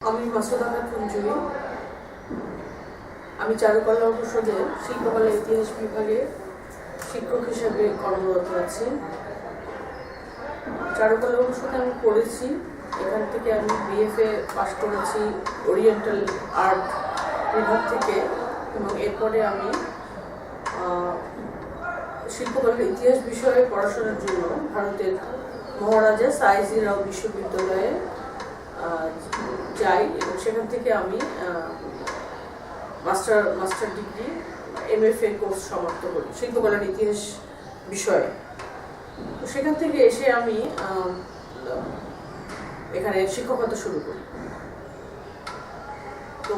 আমি মাসুদানা কুঞ্জুরি। আমি চারুকলা অনুষদে শিল্পকলা ইতিহাস বিভাগে শিক্ষক হিসেবে কর্মরত আছি। চারুকলা অনুষদে আমি পড়েছি, এখান থেকে আমি বিএফএ পাশ করেছি ওরিয়েন্টাল আর্ট বিভাগ থেকে, এবং এরপরে আমি শিল্পকলার ইতিহাস বিষয়ে পড়াশোনার জন্য ভারতের মহারাজা সায়াজি রাও বিশ্ববিদ্যালয়ে যাই, এবং সেখান থেকে আমি মাস্টার ডিগ্রি MFA কোর্স সমাপ্ত করি শিল্পকলার ইতিহাস বিষয়ে। তো সেখান থেকে এসে আমি এখানে শিক্ষকতা শুরু করি। তো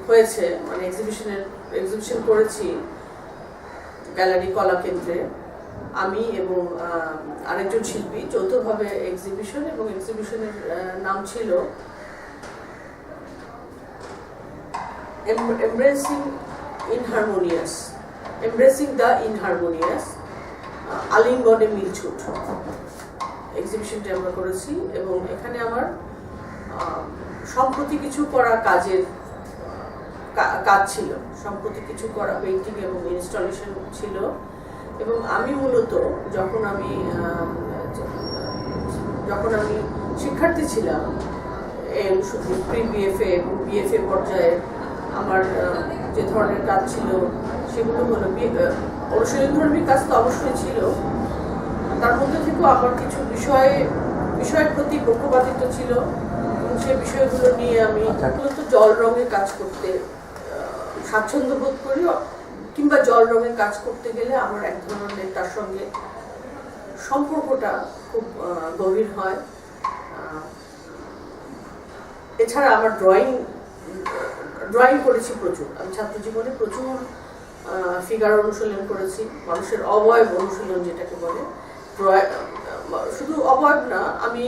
হয়েছে মানে এক্সিবিশন করেছি গ্যালারি কলা কেন্দ্রে, আমি এবং আরেকজন শিল্পী যৌথভাবে এক্সিবিশন, এবং এক্সিবিশনের নাম ছিল এমব্রেসিং দ্য ইনহারমোনিয়াস, আলিঙ্গনে মিলছুট। এক্সিবিশনটি আমরা করেছি, এবং এখানে আমার সম্প্রতি কিছু করা কাজ ছিল, সম্প্রতি কিছু করা পেইন্টিং এবং ইনস্টলেশন ছিল। এবং আমি মূলত যখন আমি শিক্ষার্থী ছিলাম, প্রি বিএফএ এবং বিএফএ পর্যায়ে আমার যে ধরনের কাজ ছিল সেগুলো হলো অনুশীলনধর্মী কাজ তো অবশ্যই ছিল, তার মধ্যে থেকেও আমার কিছু বিষয়ের প্রতি পক্ষপাতিত্ব ছিল, এবং সেই বিষয়গুলো নিয়ে আমি মূলত জল রঙে কাজ করতে স্বাচ্ছন্দ্য বোধ করি, কিংবা জল রঙের কাজ করতে গেলে আমার এক ধরনের তার সঙ্গে সম্পর্কটা খুব গভীর হয়। এছাড়া আমার ড্রয়িং করেছি প্রচুর। আমি ছাত্র জীবনে প্রচুর ফিগার অনুশীলন করেছি, মানুষের অবয়ব অনুশীলন যেটাকে বলে। শুধু অবয়ব না, আমি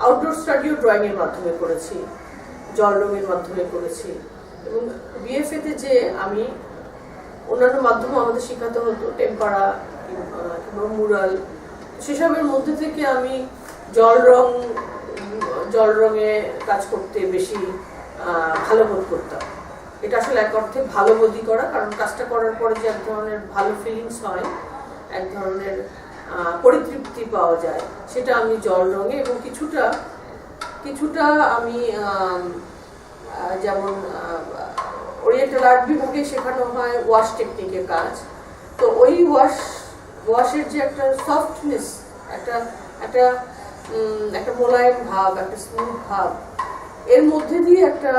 আউটডোর স্টাডিও ড্রয়িংয়ের মাধ্যমে করেছি, জল রঙের মাধ্যমে করেছি। এবং বিএফএতে যে আমি অন্যান্য মাধ্যমে আমাদের শেখাতে হতো টেম্পারা কিংবা মুরাল, সেসবের মধ্যে থেকে আমি জল রঙে কাজ করতে বেশি ভালো বোধ করতাম। এটা আসলে এক অর্থে ভালো বোধই করা, কারণ কাজটা করার পরে যে এক ধরনের ভালো ফিলিংস হয়, এক ধরনের পরিতৃপ্তি পাওয়া যায়, সেটা আমি জল রঙে। এবং কিছুটা আমি যেমন ওরিয়েন্টাল আর্ট বিভাগে শেখানো হয় ওয়াশ টেকনিকের কাজ, তো ওই ওয়াশের যে একটা সফটনেস, একটা মোলায়েম ভাব, একটা স্মুথ ভাব, এর মধ্যে দিয়ে একটা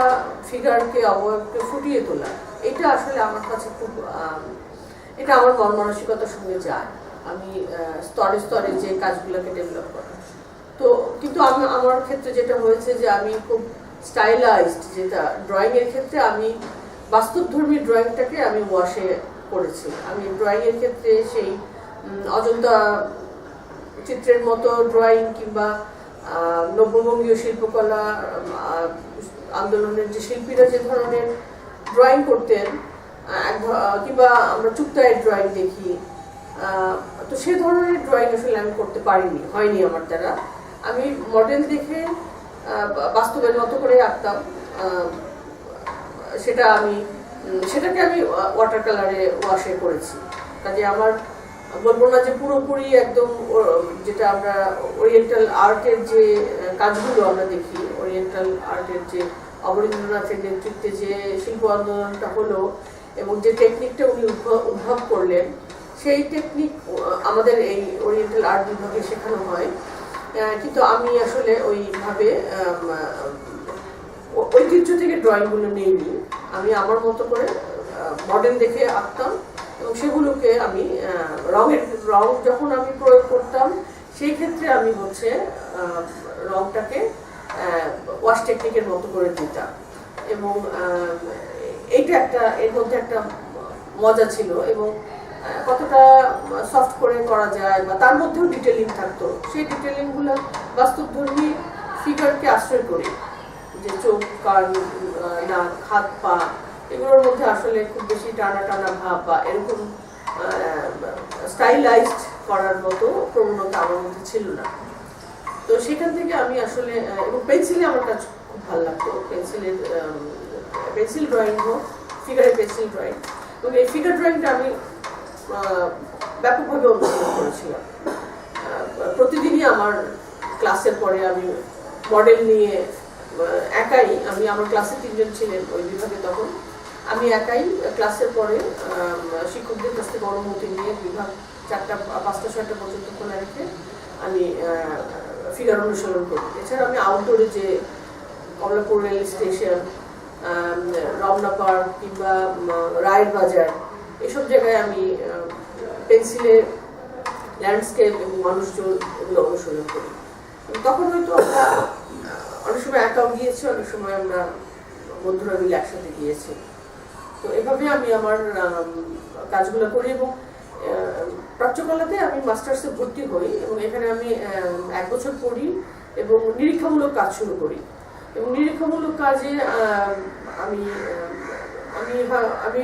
ফিগারকে, অবয়বকে ফুটিয়ে তোলা, এটা আসলে আমার কাছে খুব, এটা আমার মন মানসিকতার সঙ্গে যায়। আমি স্তরে স্তরে যে কাজগুলোকে ডেভেলপ করা। তো কিন্তু আমার ক্ষেত্রে যেটা হয়েছে যে আমি খুব স্টাইলাইজড, যেটা ড্রয়িংয়ের ক্ষেত্রে আমি বাস্তবধর্মী ড্রয়িংটাকে আমি ওয়াশে করেছি। আমি ড্রয়িংয়ের ক্ষেত্রে সেই অজন্তা চিত্রের মতো ড্রয়িং, কিংবা নব্যবঙ্গীয় শিল্পকলা আন্দোলনের যে শিল্পীরা যে ধরনের ড্রয়িং করতেন, কিংবা আমরা চুক্তায়ের ড্রয়িং দেখি, তো সে ধরনের ড্রয়িং আসলে আমি করতে হয়নি আমার দ্বারা। আমি মডেল দেখে বাস্তবের মতো করে আঁকতাম, সেটাকে আমি ওয়াটার কালারে ওয়াশে করেছি। কাজে আমার বলবো না যে পুরোপুরি একদম, যেটা আমরা ওরিয়েন্টাল আর্টের যে কাজগুলো আমরা দেখি, ওরিয়েন্টাল আর্টের যে অবনীন্দ্রনাথের নেতৃত্বে যে শিল্প আন্দোলনটা হলো, এবং যে টেকনিকটা উনি উদ্ভব করলেন, সেই টেকনিক আমাদের এই ওরিয়েন্টাল আর্ট বিভাগে শেখানো হয়। কিন্তু আমি আসলে ওইভাবে ঐতিহ্য থেকে ড্রয়িংগুলো নিইনি। আমি আমার মতো করে মডেল দেখে আঁকতাম, এবং সেগুলোকে আমি রং যখন আমি প্রয়োগ করতাম, সেই ক্ষেত্রে আমি রংটাকে ওয়াশ টেকনিকের মতো করে দিতাম। এবং এর মধ্যে একটা মজা ছিল, এবং কতটা সফট করে করা যায়, বা তার মধ্যেও ডিটেলিং থাকতো। সেই ডিটেলিংগুলো বাস্তবধর্মী ফিগারকে আশ্রয় করি, যে চোখ, কান, নাক, হাত, পা, এগুলোর মধ্যে আসলে খুব বেশি টানা ভাব বা এরকম স্টাইলাইজড করার মতো প্রবণতা আমার মধ্যে ছিল না। তো তো সেখান থেকে আমি আসলে এবং পেন্সিলে আমার কাজ খুব ভালো লাগতো, পেন্সিল ড্রয়িং হোক, ফিগারের পেন্সিল ড্রয়িং, এবং এই ফিগার ড্রয়িংটা আমি ব্যাপকভাবে অনুশীলন করেছিলাম। প্রতিদিনই আমার ক্লাসের পরে আমি মডেল নিয়ে একাই, আমার ক্লাসে 3 জন ছিলেন ওই বিভাগে, তখন আমি একাই ক্লাসের পরে শিক্ষকদের কাছ থেকে অনুমতি নিয়ে বিভাগ 4টা 5টা 6টা পর্যন্ত খোলা রেখে আমি ফিগার অনুশীলন করি। এছাড়া আমি আউটডোরে যে Kamalapur rail station, Ramna park কিংবা রায়ের বাজার, এসব জায়গায় আমি পেন্সিলে ল্যান্ডস্কেপ এবং মানুষজন এগুলো অনুশীলন করি। তখন হয়তো আমরা অনেক সময় একাও গিয়েছি, অনেক সময় আমরা বন্ধুরা মিলে একসাথে গিয়েছি। তো এভাবে আমি আমার কাজগুলো করি এবং প্রাচ্যকলাতে আমি মাস্টার্সে ভর্তি হই এবং এখানে আমি 1 বছর পড়ি এবং নিরীক্ষামূলক কাজ শুরু করি। এবং নিরীক্ষামূলক কাজে আমি আমি আমি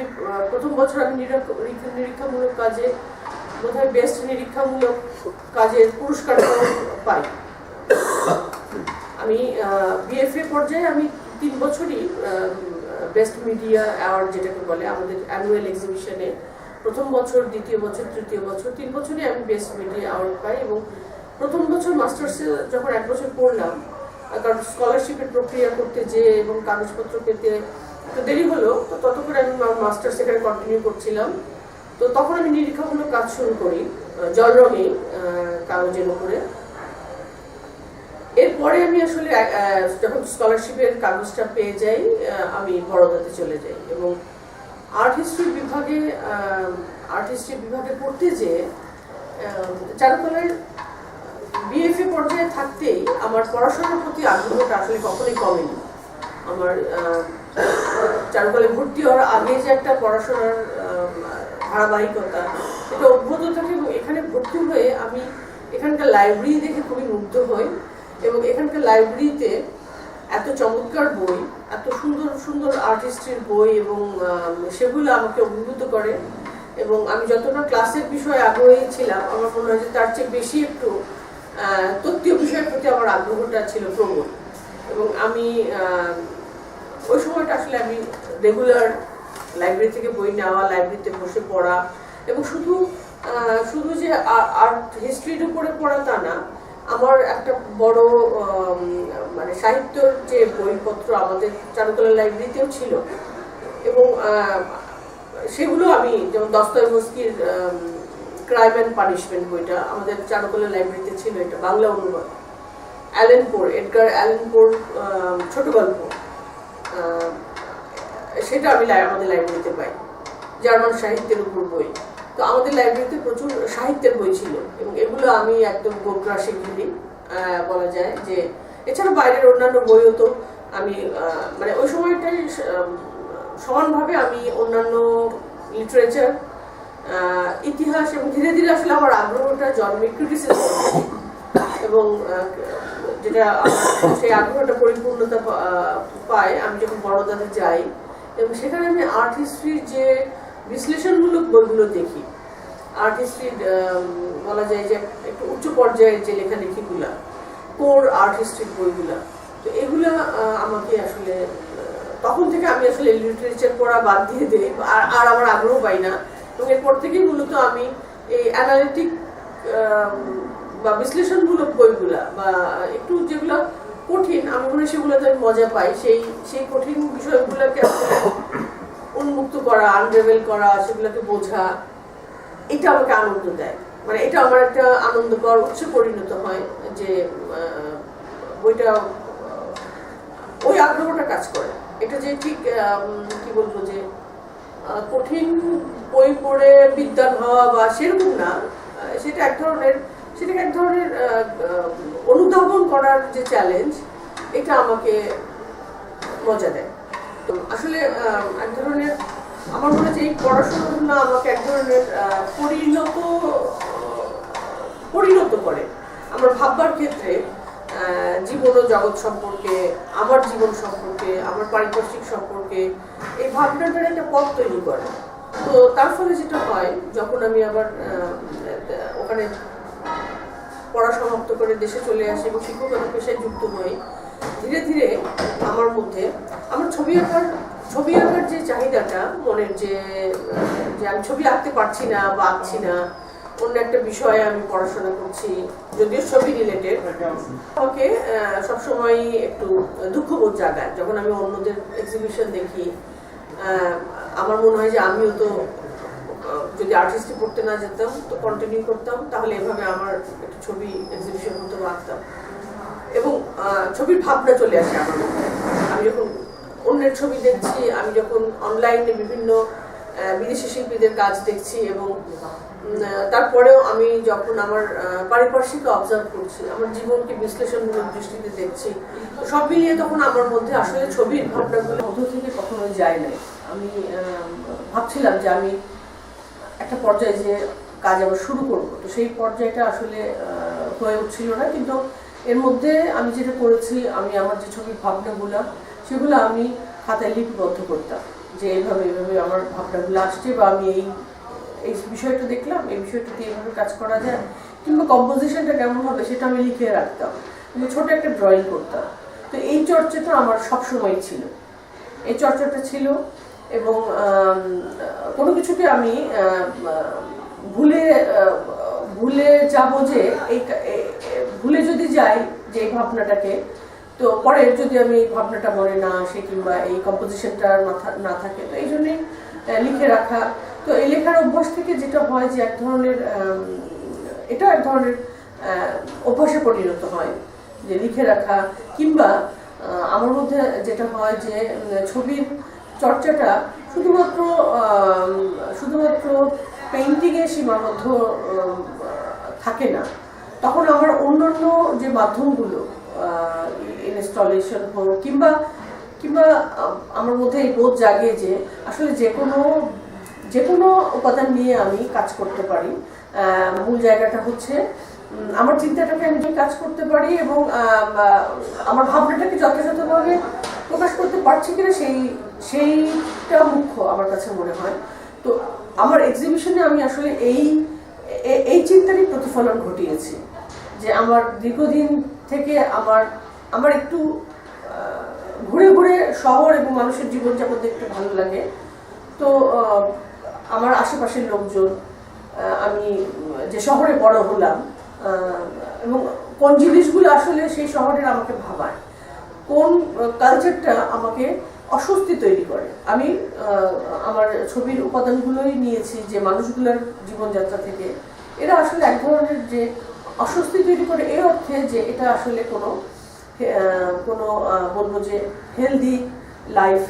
প্রথম বছর আমি নিরীক্ষামূলক কাজে বোধহয় বেস্ট নিরীক্ষামূলক কাজের পুরস্কার পাই। আমি বিএফএ পর্যায়ে আমি 3 বছরই বেস্ট মিডিয়া অ্যাওয়ার্ড যেটাকে বলে আমাদের অ্যানুয়াল এক্সিবিশনে প্রথম বছর, দ্বিতীয় বছর, তৃতীয় বছর, 3 বছরই আমি বেস্ট মিডিয়া অ্যাওয়ার্ড পাই। এবং প্রথম বছর মাস্টার্সে যখন 1 বছর পড়লাম, কারণ স্কলারশিপের প্রক্রিয়া করতে যেয়ে এবং কাগজপত্র পেতে তো দেরি হলো, তো তত করে আমি মাস্টার্স সেখানে কন্টিনিউ করছিলাম। তো তখন আমি নিরীক্ষামূলক কাজ শুরু করি জল রঙে কাগজের উপরে। এরপরে আমি আসলে যখন স্কলারশিপের কাগজটা পেয়ে যাই, আমি বড়দাতে চলে যাই এবং আর্ট হিস্ট্রি বিভাগে পড়তে যেয়ে চারুকলার বিএফএ পর্যায়ে থাকতেই আমার পড়াশোনার প্রতি আগ্রহটা আসলে কখনোই কমেনি। আমার চারুকলায় ভর্তি হওয়ার আগে যে একটা পড়াশোনার ধারাবাহিকতা, এটা অব্যাহত থাকে এবং এখানে ভর্তি হয়ে আমি এখানকার লাইব্রেরি দেখে খুবই মুগ্ধ হই এবং এখানকার লাইব্রেরিতে এত চমৎকার বই, এত সুন্দর সুন্দর আর্ট হিস্ট্রির বই এবং সেগুলো আমাকে অভিভূত করে। এবং আমি যতটা ক্লাসের বিষয়ে আগ্রহী ছিলাম, আমার মনে হয় যে তার চেয়ে বেশি একটু তত্ত্বীয় বিষয়ের প্রতি আমার আগ্রহটা ছিল প্রবল। এবং আমি ওই সময়টা আসলে আমি রেগুলার লাইব্রেরি থেকে বই নেওয়া, লাইব্রেরিতে বসে পড়া এবং শুধু যে আর্ট হিস্ট্রির উপরে পড়া তা না, আমার একটা বড় মানে সাহিত্যর যে বইপত্র আমাদের চারুকলা লাইব্রেরিতেও ছিল এবং সেগুলো আমি, যেমন দস্তয়েভস্কির ক্রাইম অ্যান্ড পানিশমেন্ট বইটা আমাদের চারুকলা লাইব্রেরিতে ছিল, এটা বাংলা অনুবাদ। এডগার অ্যালেন পোর ছোট গল্প, সেটা আমি আমাদের লাইব্রেরিতে পাই। জার্মান সাহিত্যের উপর বই, তো আমাদের লাইব্রেরিতে প্রচুর সাহিত্যের বই ছিল এবং এগুলো আমি একদম গোগ্রাসে ঘিরি বলা যায়। যে এছাড়া বাইরের অন্যান্য বইও তো আমি মানে ওই সময়টাই সমানভাবে আমি অন্যান্য লিটারেচার, ইতিহাস এবং ধীরে ধীরে আসলে আমার আগ্রহটা জন্মে ক্রিটিসিজম এবং যেটা সেই আগ্রহটা পরিপূর্ণতা পায় আমি যখন বড়দাতে যাই এবং সেখানে আমি আর্ট হিস্ট্রির যে বিশ্লেষণমূলক বইগুলো দেখি, আর্ট হিস্ট্রির বলা যায় যে একটু উচ্চ পর্যায়ের যে লেখালেখিগুলা, কোর আর্ট হিস্ট্রির বইগুলা, তো এগুলা আমাকে আসলে তখন থেকে আমি আসলে লিটারেচার পড়া বাদ দিয়ে দিই আর আমার আগ্রহ পাই না। এবং এরপর থেকেই মূলত আমি এই অ্যানালিটিক বা বিশ্লেষণমূলক বইগুলা বা একটু যেগুলো কঠিন, আমি মনে হয় সেগুলোতে আমি মজা পাই। সেই কঠিন বিষয়গুলোকে উন্মুক্ত করা, আনরেভেল করা, সেগুলোকে বোঝা, এটা আমাকে আনন্দ দেয়। মানে এটা আমার একটা আনন্দকর উৎসে পরিণত হয় যে বইটা ওই আগ্রহটা কাজ করে। এটা যে ঠিক কি বলবো যে কঠিন বই পড়ে বিদ্বান হওয়া বা সেরকম না, সেটা এক ধরনের অনুধাবন করার যে চ্যালেঞ্জ, এটা আমাকে মজা দেয়। তো আসলে এক ধরনের আমার মনে হচ্ছে এই পড়াশোনা আমাকে এক ধরনের পরিণত করে আমার ভাববার ক্ষেত্রে, জীবন ও জগৎ সম্পর্কে, আমার জীবন সম্পর্কে, আমার পারিপার্শ্বিক সম্পর্কে এই ভাবনাটার একটা পথ তৈরি করে। তো তার ফলে যেটা হয়, যখন আমি আবার ওখানে পড়া সমাপ্ত করে দেশে চলে আসি এবং শিক্ষকতা পেশায় যুক্ত হই, ধীরে ধীরে আমার মধ্যে আমার ছবি আঁকার যে চাহিদাটা মনের, যে আমি ছবি আঁকতে পারছি না বা আঁকছি না, অন্য একটা বিষয়ে আমি পড়াশোনা করছি, যদিও ছবি রিলেটেড, আমাকে সবসময় একটু দুঃখবোধ জাগায় যখন আমি অন্যদের এক্সিবিশন দেখি। আমার মনে হয় যে আমিও তো যদি আর্টিস্টে পড়তে না যেতাম, তো কন্টিনিউ করতাম, তাহলে এভাবে আমার একটা ছবি এক্সিবিশন হতো বা আঁকতাম, এবং ছবির ভাবনা চলে আসে আমার মধ্যে। আমি যখন অন্যের ছবি দেখছি, আমি যখন অনলাইনে বিভিন্ন বিদেশি শিল্পীদের কাজ দেখছি, এবং তারপরেও আমি যখন আমার পারিপার্শ্বিক অবজার্ভ করছি, আমার জীবনকে বিশ্লেষণমূলক দৃষ্টিতে দেখছি, সব মিলিয়ে তখন আমার মধ্যে আসলে ছবির ভাবনাগুলো মধ্য থেকে কখনো যায় না। আমি ভাবছিলাম যে আমি একটা পর্যায়ে যে কাজ আবার শুরু করবো, তো সেই পর্যায়টা আসলে হয়ে উঠছিল না। কিন্তু এর মধ্যে আমি যেটা করেছি, আমি আমার যে ছবির ভাবনাগুলো সেগুলো আমি খাতায় লিপিবদ্ধ করতাম, যে এইভাবে আমার ভাবনাগুলো আসছে, বা আমি এই বিষয়টা দেখলাম, এই বিষয়টা দিয়ে এইভাবে কাজ করা যায়, কিংবা কম্পোজিশনটা কেমন হবে সেটা আমি লিখে রাখতাম, ছোট একটা ড্রয়িং করতাম। তো এই চর্চাটা আমার সবসময় ছিল, এই চর্চাটা ছিল, এবং কোনো কিছুকে আমি ভুলে যাব, যে এই ভুলে যদি যাই যে এই ভাবনাটাকে, তো পরে যদি আমি এই ভাবনাটা মনে না আসে কিংবা এই কম্পোজিশনটা না থাকে, তো এই জন্যই লিখে রাখা। তো এই লেখার অভ্যাস থেকে যেটা হয় যে এক ধরনের অভ্যাসে পরিণত হয়, যে লিখে রাখা, কিংবা আমার মধ্যে যেটা হয় যে ছবির চর্চাটা শুধুমাত্র পেইন্টিংয়ে সীমাবদ্ধ থাকে না। তখন আমার অন্যান্য যে মাধ্যমগুলো, ইনস্টলেশন হোক, কিংবা আমার মধ্যে এই বোধ জাগে যে আসলে যে কোনো উপাদান নিয়ে আমি কাজ করতে পারি। মূল জায়গাটা হচ্ছে আমার চিন্তাটাকে আমি যে কাজ করতে পারি, এবং আমার ভাবনাটাকে যথাযথভাবে প্রকাশ করতে পারছি কিনা সেইটা মুখ্য আমার কাছে মনে হয়। তো আমার এক্সিবিশনে আমি আসলে এই চিন্তারই প্রতিফলন ঘটিয়েছি, যে আমার দীর্ঘদিন থেকে আমার একটু ঘুরে ঘুরে শহর এবং মানুষের জীবনযাপন দেখতে ভালো লাগে। তো আমার আশেপাশের লোকজন, আমি যে শহরে বড় হলাম, এবং কোন জিনিসগুলো আসলে সেই শহরের আমাকে ভাবায়, কোন কালচারটা আমাকে অস্বস্তি তৈরি করে, আমি আমার ছবির উপাদানগুলোই নিয়েছি যে মানুষগুলোর জীবনযাত্রা থেকে। এরা আসলে এক ধরনের যে অস্বস্তি তৈরি করে, এই অর্থে যে এটা আসলে কোনো বলবো যে হেলদি লাইফ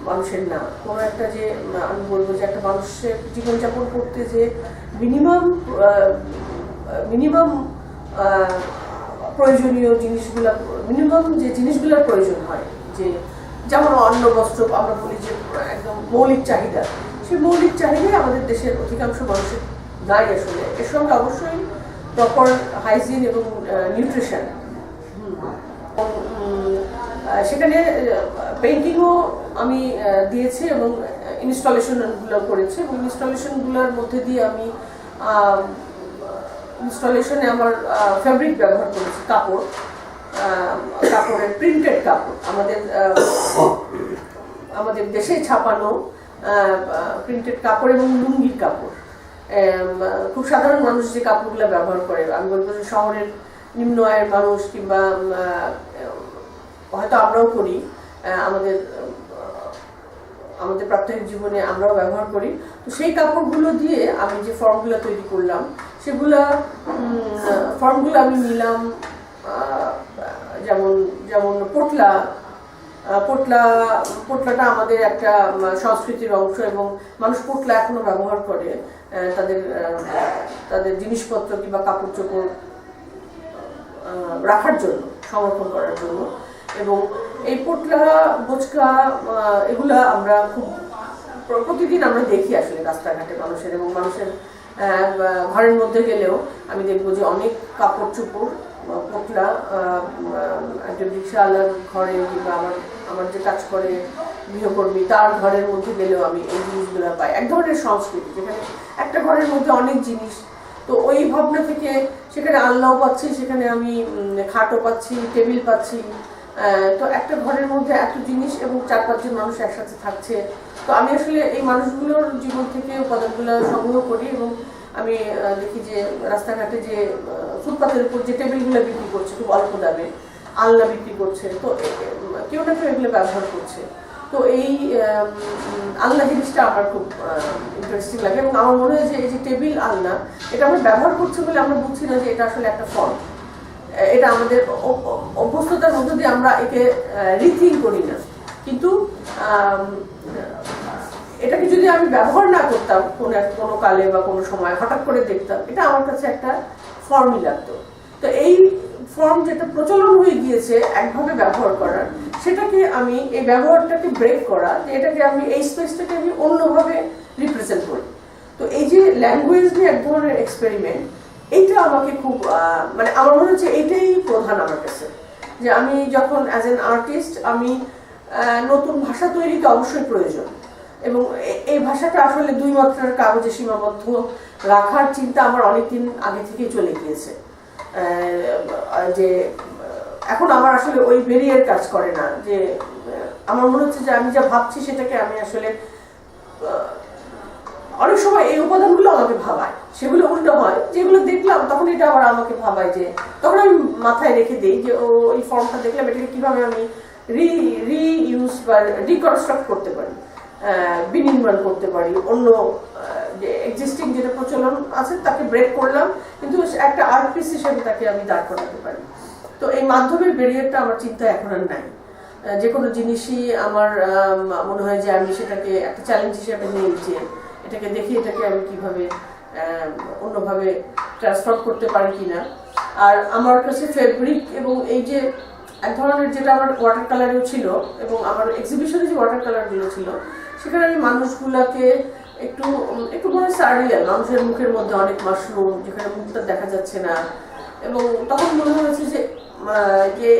মানুষের না, কোনো একটা যে আমি বলবো যে একটা মানুষের জীবনযাপন করতে যে মিনিমাম প্রয়োজনীয় জিনিসগুলো, মিনিমাম যে জিনিসগুলোর প্রয়োজন হয়, যে যেমন অন্ন বস্ত্র আমরা বলি যে একদম মৌলিক চাহিদা, সেই মৌলিক চাহিদাই আমাদের দেশের অধিকাংশ মানুষের নাই আসলে। এর সঙ্গে অবশ্যই প্রপার হাইজিন এবং নিউট্রিশন। সেখানে পেইন্টিংও আমি দিয়েছি এবং ইনস্টলেশনগুলো করেছি, এবং ইনস্টলেশনগুলোর মধ্যে দিয়ে আমি ইনস্টলেশনে আমার ফ্যাব্রিক ব্যবহার করেছি, কাপড়ের প্রিন্টেড কাপড়, আমাদের দেশে ছাপানো প্রিন্টেড কাপড় এবং লুঙ্গির কাপড়। খুব সাধারণ মানুষ যে কাপড়গুলো ব্যবহার করে, আমি বলবো যে শহরের নিম্ন আয়ের মানুষ, কিংবা হয়তো আমরাও করি, আমাদের প্রাত্যহিক জীবনে আমরাও ব্যবহার করি। তো সেই কাপড়গুলো দিয়ে আমি যে ফর্মগুলো তৈরি করলাম, ফর্মগুলো আমি নিলাম, যেমন পোটলাটা আমাদের একটা সংস্কৃতির অংশ, এবং মানুষ পোটলা এখনো ব্যবহার করে তাদের জিনিসপত্র কিংবা কাপড় চোপড় রাখার জন্য, সংরক্ষণ করার জন্য। এবং এই পোটলা, বোচকা, এগুলা আমরা খুব প্রতিদিন আমরা দেখি আসলে রাস্তাঘাটে মানুষের, এবং মানুষের ঘরের মধ্যে গেলেও আমি দেখবো যে অনেক কাপড় চোপড়, পোটলা একটা রিক্সাওয়ালার ঘরে, কিংবা আমার যে কাজ করে গৃহকর্মী তার ঘরের মধ্যে গেলেও আমি এই জিনিসগুলো পাই। এক ধরনের সংস্কৃতি যেখানে একটা ঘরের মধ্যে অনেক জিনিস। তো ওই ভাবনা থেকে সেখানে আলনাও পাচ্ছি, সেখানে আমি খাটও পাচ্ছি, টেবিল পাচ্ছি। তো একটা ঘরের মধ্যে এত জিনিস এবং 4-5 জন মানুষ একসাথে থাকছে। তো আমি আসলে এই মানুষগুলোর জীবন থেকে উপাদানগুলো সংগ্রহ করি এবং আমি দেখি যে রাস্তাঘাটে যে ফুটপাতের উপর যে টেবিলগুলো বিক্রি করছে খুব অল্প দামে, আলনা বিক্রি করছে, তো কেউ না কেউ এগুলো ব্যবহার করছে। তো এই আলনা জিনিসটা আমার খুব ইন্টারেস্টিং লাগে এবং আমার মনে হয় যে এই যে টেবিল আলনা, এটা আমরা ব্যবহার করছি বলে আমরা বুঝছি না যে এটা আসলে একটা ফর্ম। এটা আমাদের অভ্যস্ততার মধ্যে দিয়ে আমরা একে রিথিঙ্ক করি না, কিন্তু এটাকে যদি আমি ব্যবহার না করতাম কোনো কালে বা কোনো সময় হঠাৎ করে দেখতাম, এটা আমার কাছে একটা ফর্মই লাগতো। তো এই ফর্ম যেটা প্রচলন হয়ে গিয়েছে একভাবে ব্যবহার করার, সেটাকে আমি এই ব্যবহারটাকে ব্রেক করা, এটাকে আমি এই স্পেসটাকে আমি অন্যভাবে রিপ্রেজেন্ট করি। তো এই যে ল্যাঙ্গুয়েজ নিয়ে এক ধরনের এক্সপেরিমেন্ট, এইটা আমাকে খুব মানে আমার মনে হচ্ছে এইটাই প্রধান আমার কাছে, যে আমি যখন অ্যাজ এন আর্টিস্ট আমি নতুন ভাষা তৈরিতে অবশ্যই প্রয়োজন, এবং এই ভাষাটা আসলে 2 মাত্রার কাগজে সীমাবদ্ধ রাখার চিন্তা আমার অনেকদিন আগে থেকেই চলে গিয়েছে। যে এখন আমার আসলে ওই ব্যারিয়ার কাজ করে না, যে আমার মনে হচ্ছে যে আমি যা ভাবছি সেটাকে আমি আসলে অনেক সময় এই উপাদানগুলো আমাকে ভাবায়, সেগুলো উল্টো হয়, যেগুলো দেখলাম তখন এটা আবার আমাকে ভাবায়, যে তখন আমি মাথায় রেখে দিই যে ও এই ফর্মটা দেখলাম, এটাকে কিভাবে আমি রিইউজ বা রিকনস্ট্রাক্ট করতে পারি, বিনির্মাণ করতে পারি, অন্য যে এক্সিস্টিং যেটা প্রচলন আছে তাকে ব্রেক করলাম, কিন্তু একটা আর্ট পিস হিসেবে তাকে আমি দাঁড় করাতে পারি। তো এই মাধ্যমের ব্যারিয়ারটা আমার চিন্তা এখন আর নাই। যে কোনো জিনিসই আমার মনে হয় যে আমি সেটাকে একটা চ্যালেঞ্জ হিসেবে নিয়ে, যে এটাকে দেখি এটাকে আমি কিভাবে অন্যভাবে ট্রান্সফার করতে পারি কিনা। আর আমার কাছে ফেব্রিক এবং এই যে এক ধরনের, যেটা আমার ওয়াটার কালারেও ছিল এবং আমার এক্সিবিশনে যে ওয়াটার কালারগুলো ছিল, সেখানে আমি মানুষগুলাকে একটু একটু মনে সারিয়াল, মানুষের মুখের মধ্যে অনেক মাশরুম, যেখানে মুখটা দেখা যাচ্ছে না, এবং তখন মনে হয়েছে যে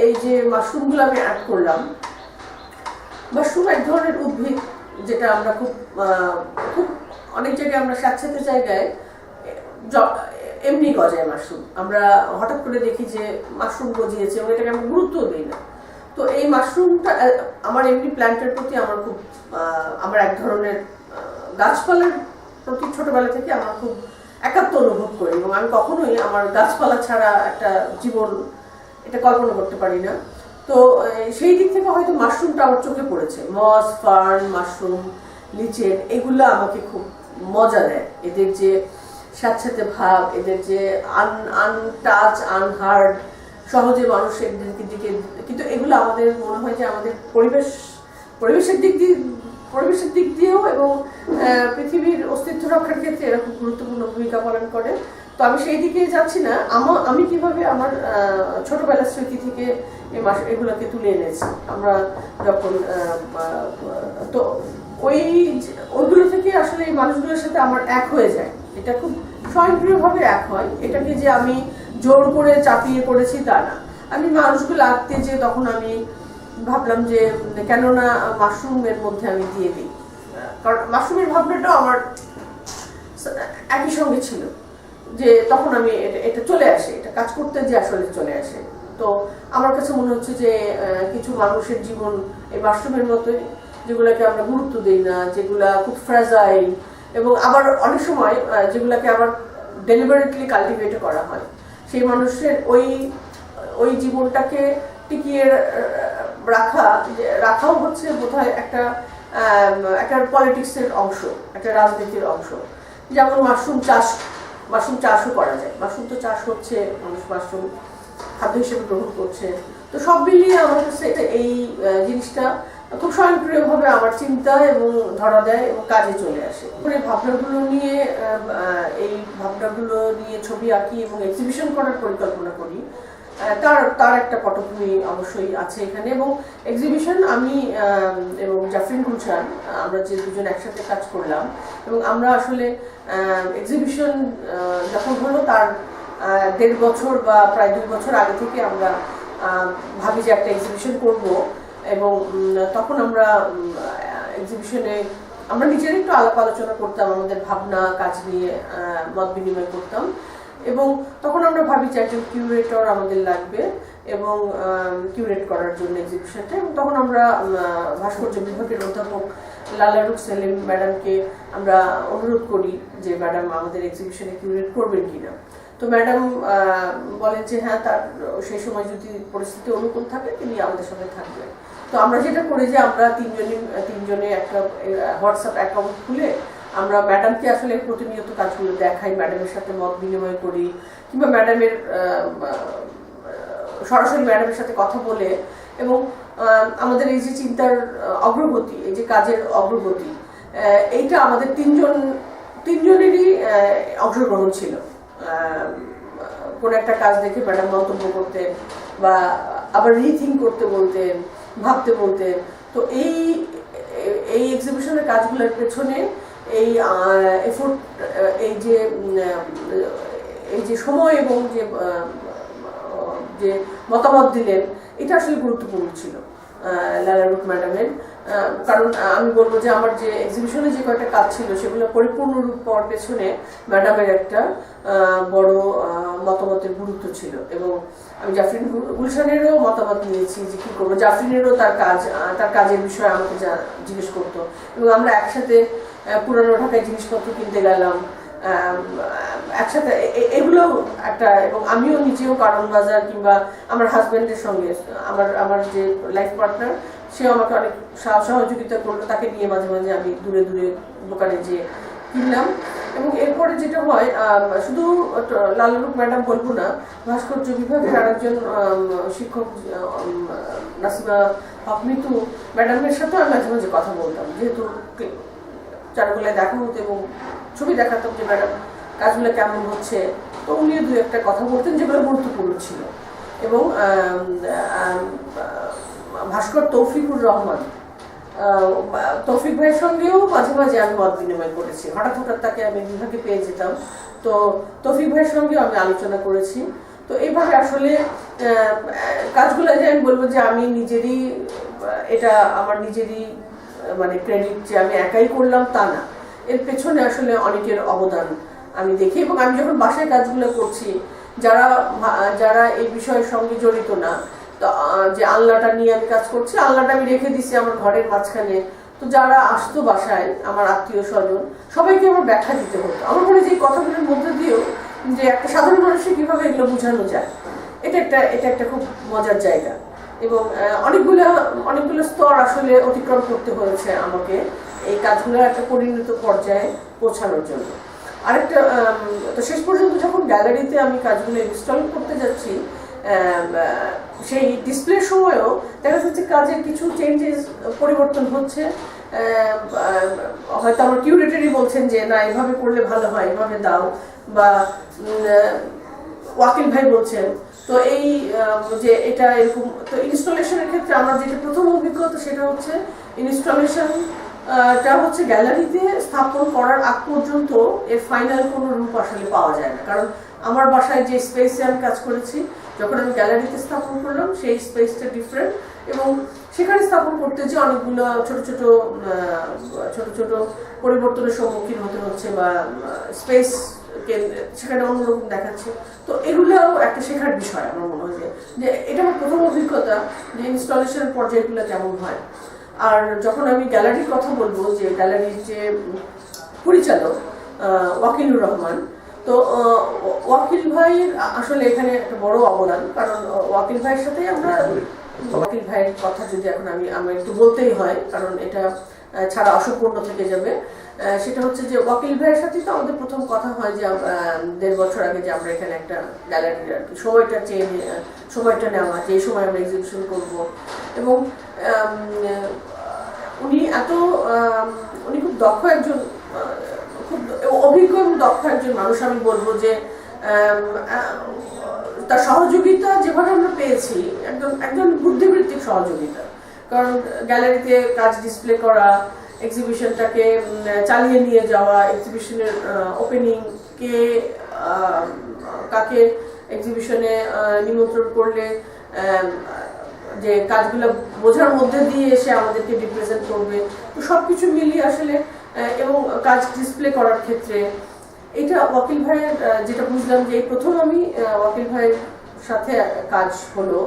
এই যে মাশরুমগুলো আমি অ্যাড করলাম। মাশরুম এক ধরনের উদ্ভিদ, যেটা আমরা খুব খুব অনেক জায়গায় আমরা স্যাঁতস্যাঁতে জায়গায় এমনি গজায় মাশরুম, আমরা হঠাৎ করে দেখি যে মাশরুম গজিয়েছে এবং এটাকে আমরা গুরুত্ব দিই না। তো এই মাশরুমটা আমার এমনি প্ল্যান্টের প্রতি আমার খুব আমার এক ধরনের গাছপালার প্রতি ছোটবেলা থেকে আমার খুব একাত্ম অনুভব করি, এবং আমি কখনোই আমার গাছপালা ছাড়া একটা জীবন এটা কল্পনা করতে পারি না। তো সেই দিক থেকে হয়তো মাশরুমটা আমার চোখে পড়েছে, মস, ফার্ন, মাশরুম, লিচেন, এগুলো আমাকে খুব মজা দেয়। এদের যে স্যাঁতস্যাঁতে ভাব, এদের যে আনটাচ, আনহার্ড, সহজে মানুষের দিকে, কিন্তু এগুলো আমাদের মনে হয় যে আমাদের পরিবেশের দিক দিয়েও এবং পৃথিবীর অস্তিত্ব রক্ষার ক্ষেত্রে এরা খুব গুরুত্বপূর্ণ ভূমিকা পালন করে। তো আমি সেই দিকে যাচ্ছি না, আমি কিভাবে আমার ছোটবেলার স্মৃতি থেকে এগুলোকে তুলে এনেছি। আমরা যখন তো ওইগুলো থেকে আসলে এই মানুষগুলোর সাথে আমার এক হয়ে যায়, এটা খুব স্বয়ংক্রিয়ভাবে এক হয়। এটাকে যে আমি জোর করে চাপিয়ে পড়েছি তা না। আমি মানুষগুলো আঁকতে যে তখন আমি ভাবলাম যে কেননা মাশরুমের মধ্যে আমি দিয়ে দিই, কারণ মাশরুমের ভাবনাটাও আমার একই সঙ্গে ছিল, যে তখন আমি এটা চলে আসে, এটা কাজ করতে যে আসলে চলে আসে। তো আমার কাছে মনে হচ্ছে যে কিছু মানুষের জীবন এই মাশরুমের মতোই, যেগুলোকে আমরা গুরুত্ব দিই না, যেগুলা খুব ফ্র্যাজাইল, এবং আবার অনেক সময় যেগুলাকে আবার ডেলিবারেটলি কাল্টিভেট করা হয়, সেই মানুষের ওই জীবনটাকে টিকিয়ে রাখাও হচ্ছে বোধহয় একটা পলিটিক্সের অংশ, একটা রাজনীতির অংশ। যেমন মাশরুম চাষও করা যায়, মাশরুম তো চাষ হচ্ছে, মানুষ মাশরুম খাদ্য হিসেবে গ্রহণ করছে। তো সব মিলিয়ে আমার কাছে এই জিনিসটা খুব স্বয়ংক্রিয়ভাবে আমার চিন্তা এবং ধরা দেয় এবং কাজে চলে আসে। এই ভাবনাগুলো নিয়ে ছবি আঁকি এবং এক্সিবিশন করার পরিকল্পনা করি। তার একটা পটভূমি অবশ্যই আছে এখানে, এবং এক্সিবিশন আমি এবং জাফরিন গুলশান, আমরা যে দুজন একসাথে কাজ করলাম, এবং আমরা আসলে এক্সিবিশন যখন হলো তার 1.5 বছর বা প্রায় 2 বছর আগে থেকে আমরা ভাবি যে একটা এক্সিবিশন করব, এবং তখন আমরা এক্সিবিশনে আমরা নিজের একটু আলাপ আলোচনা করতাম, আমাদের ভাবনা কাজ নিয়ে মত বিনিময় করতাম, এবং তখন আমরা ভাবি যে একজন কিউরেটর আমাদের লাগবে এবং কিউরেট করার জন্য এক্সিবিশনটা, এবং তখন আমরা ভাস্কর্য বিভাগের অধ্যাপক লালা রুখ সেলিম ম্যাডামকে আমরা অনুরোধ করি যে ম্যাডাম আমাদের এক্সিবিশনে কিউরেট করবেন কিনা। তো ম্যাডাম বলেন যে হ্যাঁ, তার সেই সময় যদি পরিস্থিতি অনুকূল থাকে তিনি আমাদের সাথে থাকবেন। তো আমরা যেটা করি যে আমরা তিনজনে একটা হোয়াটসঅ্যাপ অ্যাকাউন্ট খুলে আমরা ম্যাডামকে আসলে প্রতিনিয়ত কাজগুলো দেখাই, ম্যাডামের সাথে মত বিনিময় করি, কিংবা ম্যাডামের সরাসরি ম্যাডামের সাথে কথা বলে, এবং আমাদের এই যে চিন্তার অগ্রগতি, এই যে কাজের অগ্রগতি, এইটা আমাদের তিনজনেরই অংশগ্রহণ ছিল। কোন একটা কাজ দেখে ম্যাডাম মন্তব্য করতেন বা আবার রিথিঙ্ক করতে বলতেন, ভাবতে বলতেন। তো এই এক্সিবিশনের কাজগুলোর পেছনে এই এফোর্ট, এই যে সময় এবং যে মতামত দিলেন, এটা আসলে গুরুত্বপূর্ণ ছিল লালা রুখ ম্যাডামের। কারণ আমি বলবো যে আমার যে এক্সিবিশনে যে কয়েকটা কাজ ছিল সেগুলো পরিপূর্ণ রূপ পাওয়ার পেছনে ম্যাডামের একটা বড় মতামতের গুরুত্ব ছিল। এবং আমি জাফরিন গুলশানেরও মতামত নিয়েছি যে কি করবো, জাফরিনেরও তার কাজের বিষয়ে আমাকে জিজ্ঞেস করতো, এবং আমরা একসাথে পুরানো ঢাকায় জিনিসপত্র কিনতে গেলাম একসাথে। এগুলো একটা, এবং আমিও নিজেও কারণ বাজার কিংবা আমার হাজবেন্ডের সঙ্গে, আমার যে লাইফ পার্টনার, সেও আমাকে অনেক সহযোগিতা করলো, তাকে নিয়ে মাঝে মাঝে আমি দূরে দূরে দোকানে যেয়ে কিনলাম। এবং এরপরে যেটা হয়, শুধু লালা রুখ ম্যাডাম বলবো না, ভাস্কর্য বিভাগের আরেকজন শিক্ষক নাসিমা হক মিতু ম্যাডামের সাথেও আমি মাঝে মাঝে কথা বলতাম, যেহেতু চারুকলায় দেখা হতো এবং ছবি দেখাতাম যে ম্যাডাম কাজগুলো কেমন হচ্ছে। তো উনিও দু একটা কথা বলতেন যেগুলো গুরুত্বপূর্ণ ছিল। এবং ভাস্কর তৌফিকুর রহমান, তৌফিক ভাইয়ের সঙ্গেও মাঝে মাঝে আমি মত বিনিময় করেছি। হঠাৎ তাকে আমি বিভাগে পেয়ে যেতাম, তো তৌফিক ভাইয়ের সঙ্গেও আমি আলোচনা করেছি। তো এইভাবে আসলে কাজগুলো যে আমি বলবো যে আমি নিজেরই, এটা আমার নিজেরই মানে ক্রেডিট যে আমি একাই করলাম তা না, এর পেছনে আসলে অনেকের অবদান আমি দেখি। এবং আমি যখন বাসায় কাজগুলো করছি, যারা এই বিষয়ের সঙ্গে জড়িত না, তো যে আলনাটা নিয়ে আমি কাজ করছি, আলনাটা আমি রেখে দিছি আমার ঘরের মাঝখানে, তো যারা আসতো বাসায় আমার আত্মীয় স্বজন, সবাইকে আমার ব্যাখ্যা দিতে হতো। আমার মনে হয় যে এই কথাগুলোর মধ্যে দিয়েও যে একটা সাধারণ মানুষকে কিভাবে এগুলো বোঝানো যায়, এটা একটা খুব মজার জায়গা। এবং অনেকগুলো স্তর আসলে অতিক্রম করতে হয়েছে আমাকে এই কাজগুলো একটা পরিণত পর্যায়ে পৌঁছানোর জন্য। আরেকটা, তো শেষ পর্যন্ত যখন গ্যালারিতে আমি কাজগুলো ইনস্টল করতে যাচ্ছি, সেই ডিসপ্লের সময়ও দেখা যাচ্ছে কাজের কিছু চেঞ্জেস, পরিবর্তন হচ্ছে। হয়তো আমার কিউরেটরই বলছেন যে না, এভাবে করলে ভালো হয়, এভাবে দাও, বা ওয়াকিল ভাই বলছেন। তো এই যে এটা এরকম, তো ইনস্টলেশনের ক্ষেত্রে আমার যেটা প্রথম অভিজ্ঞতা সেটা হচ্ছে ইনস্টলেশনটা হচ্ছে গ্যালারিতে স্থাপন করার আগ পর্যন্ত এর ফাইনাল কোনো রূপ আসলে পাওয়া যায় না। কারণ আমার বাসায় যে স্পেসে আমি কাজ করেছি, যখন আমি গ্যালারিতে স্থাপন করলাম সেই স্পেসটা ডিফারেন্ট, এবং সেখানে স্থাপন করতে যে অনেকগুলো ছোট ছোট পরিবর্তনের সম্মুখীন হতে হচ্ছে, বা স্পেস সেখানে অন্যরকম দেখাচ্ছে। তো এগুলোও একটা শেখার বিষয় আমার মনে হয়, যে এটা আমার প্রথম অভিজ্ঞতা যে ইনস্টলেশনের পর্যায়গুলো কেমন হয়। আর যখন আমি গ্যালারির কথা বলবো, যে গ্যালারির যে পরিচালক ওয়াকিলুর রহমান, তো ওয়াকিল ভাইয়ের আসলে এখানে একটা বড় অবদান। কারণ ওয়াকিল ভাইয়ের সাথে ওয়াকিল ভাইয়ের কথা যদি এখন আমি একটু বলতেই হয়, কারণ এটা ছাড়া অসম্পূর্ণ থেকে যাবে। সেটা হচ্ছে যে ওয়াকিল ভাইয়ের সাথে তো আমাদের প্রথম কথা হয় যে 1.5 বছর আগে যে আমরা এখানে একটা গ্যালারির আর কি সময়টা নেওয়া, যে সময় আমরা এক্সিবিশন করব। এবং উনি খুব দক্ষ একজন, খুব অভিজ্ঞ এবং দক্ষ একজন মানুষ। আমি বলবো যে তার সহযোগিতা যেভাবে আমরা পেয়েছি, একজন বুদ্ধিবৃত্তিক সহযোগিতা। কারণ গ্যালারিতে কাজ ডিসপ্লে করা, এক্সিবিশনটাকে চালিয়ে নিয়ে যাওয়া, এক্সিবিশনের ওপেনিং কাকে এক্সিবিশনে নিমন্ত্রণ করলে যে কাজগুলো বোঝার মধ্যে দিয়ে এসে আমাদেরকে রিপ্রেজেন্ট করবে, তো সবকিছু মিলিয়ে আসলে, এবং কাজ ডিসপ্লে করার ক্ষেত্রে এটা ওয়াকিল ভাইয়ের যেটা বুঝলাম যে প্রথম আমি ওয়াকিল ভাইয়ের সাথে কাজ হলো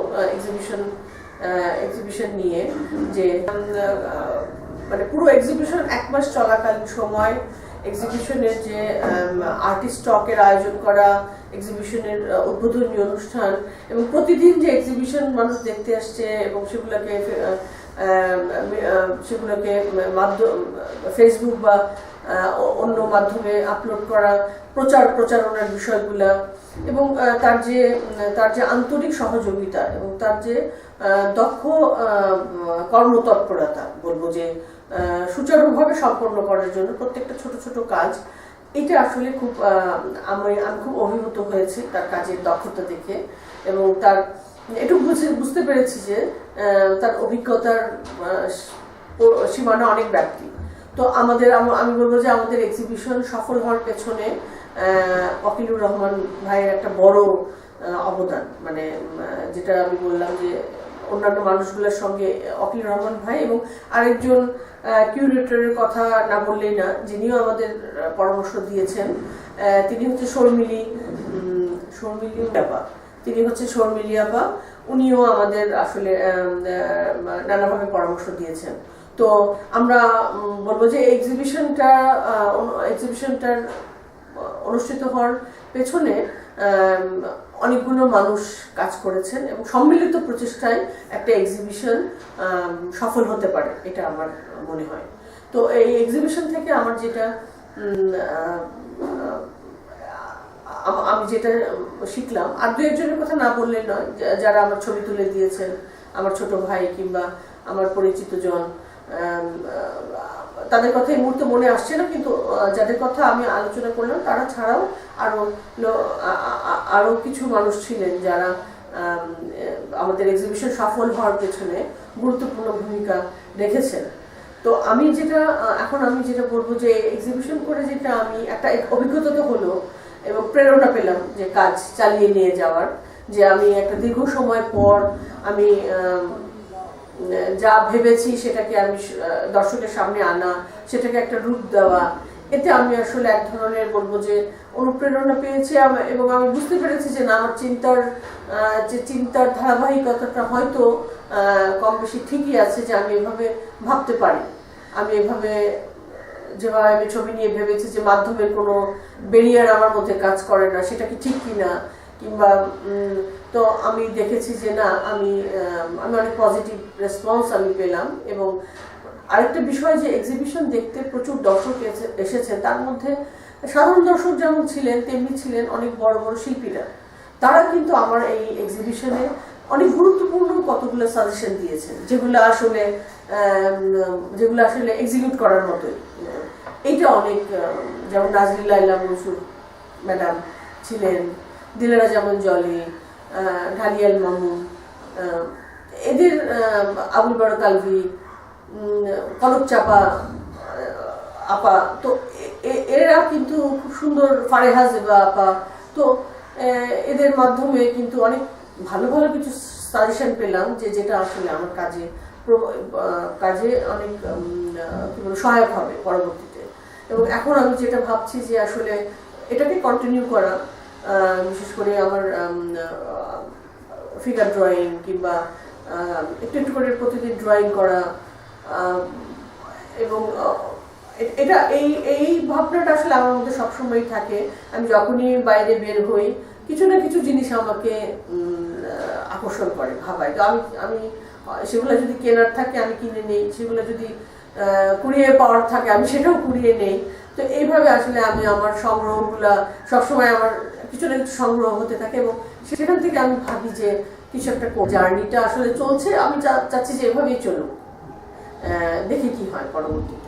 এক্সিবিশন নিয়ে, যে মানে পুরো এক্সিবিশন 1 মাস চলাকালীন সময় এক্সিবিশনের যে আর্টিস্ট টকের আয়োজন করা, এক্সিবিশনের উদ্বোধনী অনুষ্ঠান, এবং প্রতিদিন যে এক্সিবিশন মানুষ দেখতে আসছে এবং সেগুলোকে ফেসবুক বা অন্য মাধ্যমে আপলোড করা, প্রচারণার বিষয়গুলা, এবং তার যে আন্তরিক সহযোগিতা এবং তার যে দক্ষ কর্মতৎপরতা, বলবো যে সুচারুভাবে সম্পন্ন করার জন্য প্রত্যেকটা ছোট ছোট কাজ, এটা আসলে খুব আমি খুব অভিভূত হয়েছি তার কাজের দক্ষতা দেখে, এবং তার এটুকু বুঝতে পেরেছি যে তার অভিজ্ঞতার সীমানা অনেক ব্যাপ্তি। তো আমি বলবো যে আমাদের এক্সিবিশন সফল হওয়ার পেছনে ওয়াকিলুর রহমান ভাইয়ের একটা বড় অবদান, মানে যেটা আমি বললাম যে অন্যান্য মানুষগুলোর সঙ্গে ওয়াকিলুর রহমান ভাই এবং আরেকজন কিউরেটরের কথা না বললেই না, যিনিও আমাদের পরামর্শ দিয়েছেন, তিনি হচ্ছে শর্মিলি আপা। তিনি হচ্ছে শর্মিলি আপা, উনিও আমাদের আসলে নানাভাবে পরামর্শ দিয়েছেন। তো আমরা বলবো যে এক্সিবিশনটার অনুষ্ঠিত হওয়ার পেছনে অনেকগুলো মানুষ কাজ করেছেন এবং সম্মিলিত প্রচেষ্টায় একটা এক্সিবিশন সফল হতে পারে, এটা আমার মনে হয়। তো এই এক্সিবিশন থেকে আমার যেটা আমি যেটা শিখলাম, আর দু একজনের কথা না বললে নয়, যারা আমার ছবি তুলে দিয়েছেন, আমার ছোট ভাই কিংবা আমার পরিচিত জন, তাদের কথা এই মুহূর্তে মনে আসছে না, কিন্তু যাদের কথা আমি আলোচনা করলাম তারা ছাড়াও আরো কিছু মানুষ ছিলেন যারা আমাদের এক্সিবিশন সফল হওয়ার পেছনে গুরুত্বপূর্ণ ভূমিকা রেখেছেন। তো আমি যেটা বলবো যে এক্সিবিশন করে যেটা আমি একটা অভিজ্ঞতা তো হলো এবং প্রেরণা পেলাম যে কাজ চালিয়ে নিয়ে যাওয়ার, যে আমি একটা দীর্ঘ সময় পর আমি যা ভেবেছি সেটাকে আমি দর্শকের সামনে আনা, সেটাকে একটা রূপ দেওয়া, এতে আমি আসলে এক ধরনের বলবো যে অনুপ্রেরণা পেয়েছি, এবং আমি বুঝতে পেরেছি যে না, আমার চিন্তার ধারাবাহিকতাটা হয়তো কম বেশি ঠিকই আছে, যে আমি এভাবে ভাবতে পারি, আমি এভাবে যেভাবে আমি ছবি নিয়ে ভেবেছি যে মাধ্যমের কোনো ব্যারিয়ার আমার মধ্যে কাজ করে না, সেটা কি ঠিক কিনা, কিংবা তো আমি দেখেছি যে না, আমি অনেক পজিটিভ রেসপন্স আমি পেলাম। এবং আরেকটা বিষয় যে এক্সিবিশন দেখতে প্রচুর দর্শক এসেছে, তার মধ্যে সাধারণ দর্শক যেমন ছিলেন তেমনি ছিলেন অনেক বড় বড় শিল্পীরা। তারা কিন্তু আমার এই এক্সিবিশনে অনেক গুরুত্বপূর্ণ কতগুলো সাজেশন দিয়েছেন, যেগুলো আসলে এক্সিকিউট করার মতোই। এইটা অনেক, যেমন নাজরিন লাইলা মনসুর ম্যাডাম ছিলেন, দিলেরা যেমন জলি, ঢালিয়াল মামুন, এদের আবুল বারক আলভি, কনক চাপা আপা, তো এরা কিন্তু খুব সুন্দর, ফারেহা জেবা আপা, তো এদের মাধ্যমে কিন্তু অনেক ভালো ভালো কিছু সাজেশন পেলাম, যেটা আসলে আমার কাজে অনেক সহায়ক হবে পরবর্তীতে। এবং এখন আমি যেটা ভাবছি যে আসলে এটাকে কন্টিনিউ করা, বিশেষ করে আমার ফিগার ড্রয়িং কিংবা একটু একটু করে প্রতিদিন ড্রয়িং করা, এবং এটা এই ভাবনাটা আসলে আমার মধ্যে সবসময় থাকে। আমি যখনই বাইরে বের হই, কিছু না কিছু জিনিস আমাকে আকর্ষণ করে, ভাবায়। তো আমি সেগুলো যদি কেনার থাকে আমি কিনে নেই, সেগুলো যদি কুড়িয়ে পাওয়ার থাকে আমি সেটাও কুড়িয়ে নেই। তো এইভাবে আসলে আমি আমার সংগ্রহগুলা সবসময় আমার কিছু না কিছু সংগ্রহ হতে থাকে, এবং সেখান থেকে আমি ভাবি যে কিছু একটা জার্নিটা আসলে চলছে, আমি চাচ্ছি যে এভাবেই চলুক, দেখি কি হয় পরবর্তীতে।